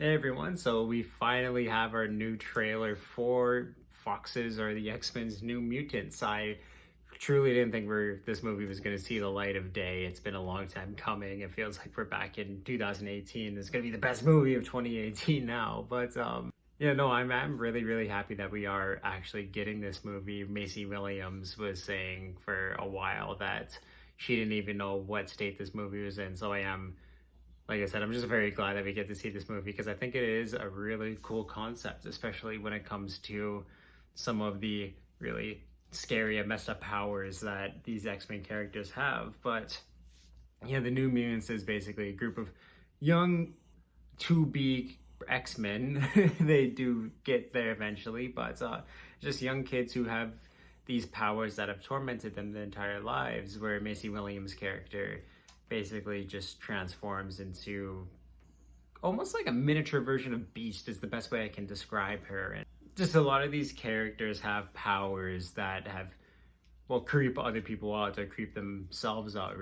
Hey everyone, so we finally have our new trailer for Fox's or the X-Men's New Mutants. I truly didn't think this movie was going to see the light of day. It's been a long time coming. It feels like we're back in 2018. It's going to be the best movie of 2018 now. Yeah, no, I'm really, really happy that we are actually getting this movie. Macy Williams was saying for a while that she didn't even know what state this movie was in. So like I said, I'm just very glad that we get to see this movie because I think it is a really cool concept, especially when it comes to some of the really scary and messed up powers that these X-Men characters have. But yeah, the New Mutants is basically a group of young to be X-Men. They do get there eventually, but just young kids who have these powers that have tormented them their entire lives, where Macy Williams' character basically just transforms into almost like a miniature version of Beast is the best way I can describe her. And just a lot of these characters have powers that creep other people out or creep themselves out.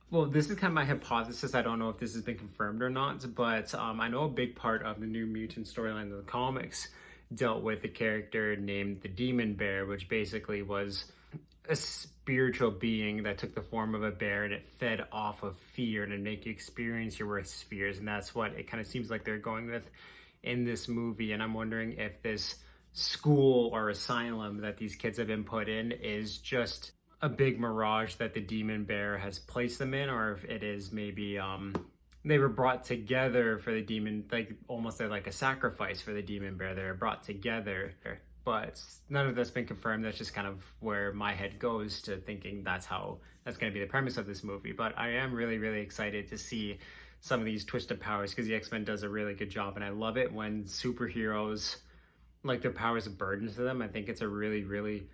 Well, this is kind of my hypothesis. I don't know if this has been confirmed or not, but I know a big part of the New Mutant storyline in the comics dealt with a character named the Demon Bear, which basically was a spiritual being that took the form of a bear and it fed off of fear and it make you experience your worst fears. And that's what it kind of seems like they're going with in this movie. And I'm wondering if this school or asylum that these kids have been put in is just a big mirage that the demon bear has placed them in, or if it is maybe they were brought together for the demon, like almost like a sacrifice for the demon bear. They were brought together, but none of that's been confirmed. That's just kind of where my head goes to thinking that's going to be the premise of this movie. But I am really, really excited to see some of these twisted powers because the X-Men does a really good job, and I love it when superheroes, like, their powers are burdens to them. I think it's a really, really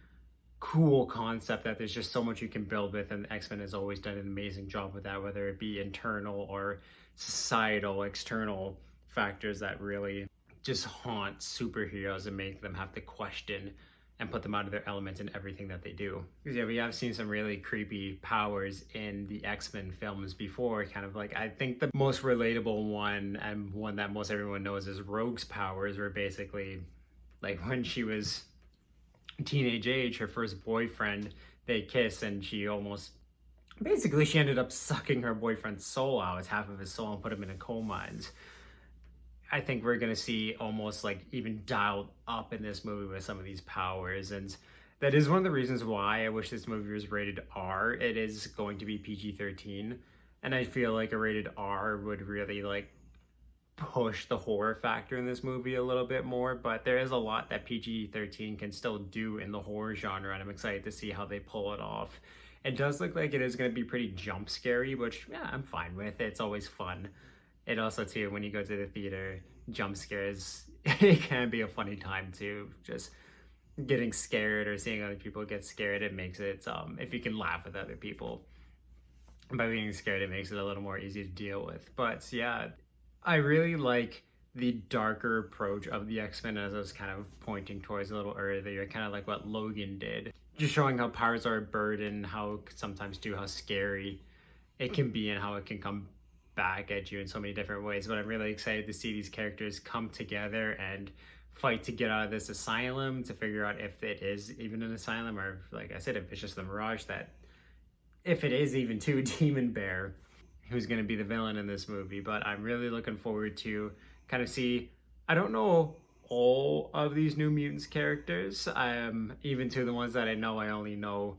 cool concept that there's just so much you can build with, and X-Men has always done an amazing job with that, whether it be internal or societal, external factors that really just haunt superheroes and make them have to question and put them out of their element in everything that they do. Because yeah, we have seen some really creepy powers in the X-Men films before. Kind of like, I think the most relatable one, and one that most everyone knows, is Rogue's powers, where basically, like, when she was teenage age, her first boyfriend, they kiss, and she ended up sucking her boyfriend's soul out, half of his soul, and put him in a coma. And I think we're going to see almost like even dialed up in this movie with some of these powers. And that is one of the reasons why I wish this movie was rated R. It is going to be PG-13. And I feel like a rated R would really like push the horror factor in this movie a little bit more. But there is a lot that PG-13 can still do in the horror genre. And I'm excited to see how they pull it off. It does look like it is going to be pretty jump scary, which, yeah, I'm fine with. It's always fun. It also, too, when you go to the theater, jump scares, it can be a funny time, too. Just getting scared or seeing other people get scared, it makes it, if you can laugh with other people by being scared, it makes it a little more easy to deal with. But, yeah, I really like the darker approach of the X-Men, as I was kind of pointing towards a little earlier, kind of like what Logan did. Just showing how powers are a burden, how scary it can be, and how it can come back at you in so many different ways. But I'm really excited to see these characters come together and fight to get out of this asylum, to figure out if it is even an asylum, or, like I said, if it's just the mirage, that if it is even to Demon Bear, who's going to be the villain in this movie. But I'm really looking forward to kind of see, I don't know all of these New Mutants characters, even to the ones that I know, I only know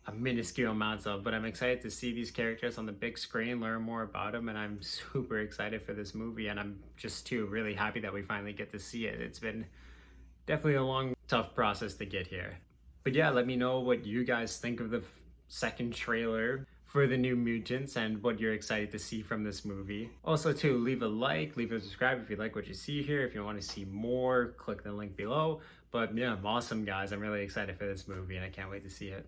a minuscule amounts of, but I'm excited to see these characters on the big screen, learn more about them, and I'm super excited for this movie. And I'm just too really happy that we finally get to see it. It's been definitely a long, tough process to get here. But yeah, let me know what you guys think of the second trailer for the New Mutants and what you're excited to see from this movie. Also, too, leave a like, leave a subscribe if you like what you see here. If you want to see more, click the link below. But yeah, awesome, guys. I'm really excited for this movie, and I can't wait to see it.